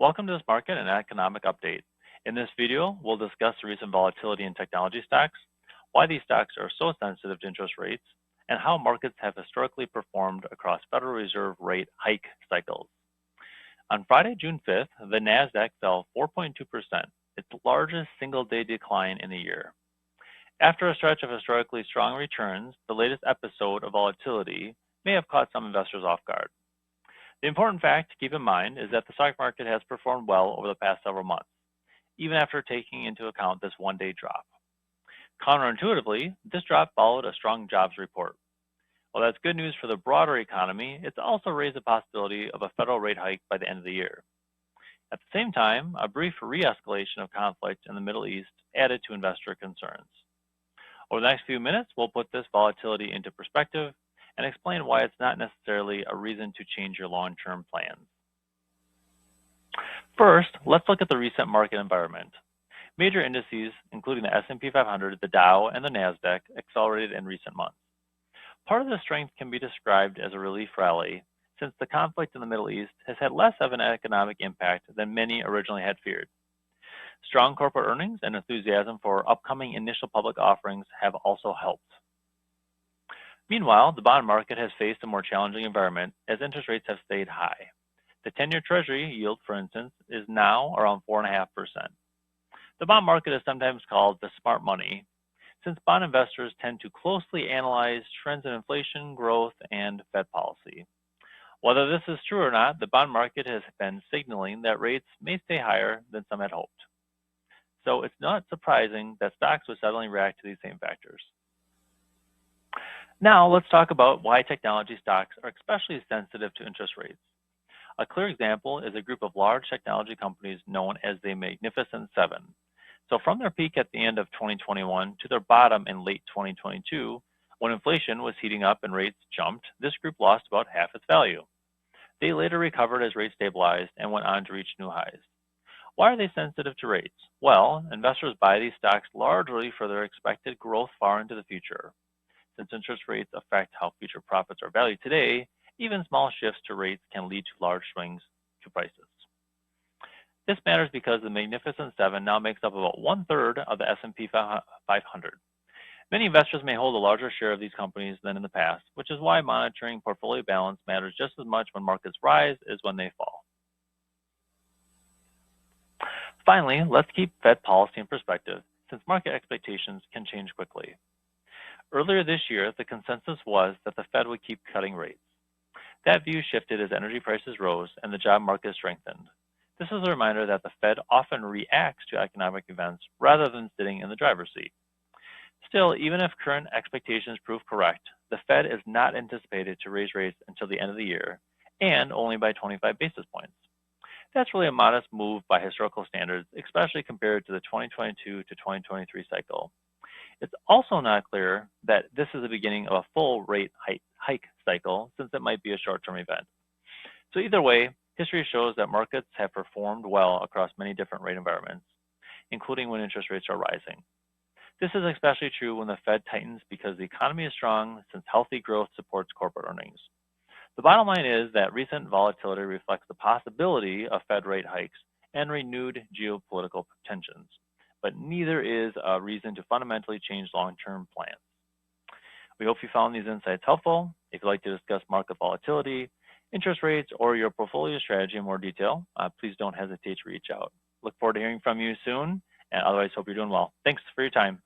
Welcome to this market and economic update. In this video, we'll discuss the recent volatility in technology stocks, why these stocks are so sensitive to interest rates, and how markets have historically performed across Federal Reserve rate hike cycles. On Friday, June 5th, the NASDAQ fell 4.2%, its largest single-day decline in a year. After a stretch of historically strong returns, the latest episode of volatility may have caught some investors off guard. The important fact to keep in mind is that the stock market has performed well over the past several months, even after taking into account this one-day drop. Counterintuitively, this drop followed a strong jobs report. While that's good news for the broader economy, it's also raised the possibility of a federal rate hike by the end of the year. At the same time, a brief re-escalation of conflict in the Middle East added to investor concerns. Over the next few minutes, we'll put this volatility into perspective and explain why it's not necessarily a reason to change your long-term plans. First, let's look at the recent market environment. Major indices, including the S&P 500, the Dow, and the NASDAQ, accelerated in recent months. Part of the strength can be described as a relief rally, since the conflict in the Middle East has had less of an economic impact than many originally had feared. Strong corporate earnings and enthusiasm for upcoming initial public offerings have also helped. Meanwhile, the bond market has faced a more challenging environment as interest rates have stayed high. The 10-year Treasury yield, for instance, is now around 4.5%. The bond market is sometimes called the smart money, since bond investors tend to closely analyze trends in inflation, growth, and Fed policy. Whether this is true or not, the bond market has been signaling that rates may stay higher than some had hoped. So it's not surprising that stocks would suddenly react to these same factors. Now let's talk about why technology stocks are especially sensitive to interest rates. A clear example is a group of large technology companies known as the Magnificent Seven. So from their peak at the end of 2021 to their bottom in late 2022, when inflation was heating up and rates jumped, this group lost about half its value. They later recovered as rates stabilized and went on to reach new highs. Why are they sensitive to rates? Well, investors buy these stocks largely for their expected growth far into the future. Since interest rates affect how future profits are valued today, even small shifts to rates can lead to large swings to prices. This matters because the Magnificent Seven now makes up about 1/3 of the S&P 500. Many investors may hold a larger share of these companies than in the past, which is why monitoring portfolio balance matters just as much when markets rise as when they fall. Finally, let's keep Fed policy in perspective, since market expectations can change quickly. Earlier this year, the consensus was that the Fed would keep cutting rates. That view shifted as energy prices rose and the job market strengthened. This is a reminder that the Fed often reacts to economic events rather than sitting in the driver's seat. Still, even if current expectations prove correct, the Fed is not anticipated to raise rates until the end of the year, and only by 25 basis points. That's really a modest move by historical standards, especially compared to the 2022 to 2023 cycle. It's also not clear that this is the beginning of a full rate hike cycle, since it might be a short-term event. So either way, history shows that markets have performed well across many different rate environments, including when interest rates are rising. This is especially true when the Fed tightens because the economy is strong, since healthy growth supports corporate earnings. The bottom line is that recent volatility reflects the possibility of Fed rate hikes and renewed geopolitical tensions, but neither is a reason to fundamentally change long-term plans. We hope you found these insights helpful. If you'd like to discuss market volatility, interest rates, or your portfolio strategy in more detail, please don't hesitate to reach out. Look forward to hearing from you soon, and otherwise hope you're doing well. Thanks for your time.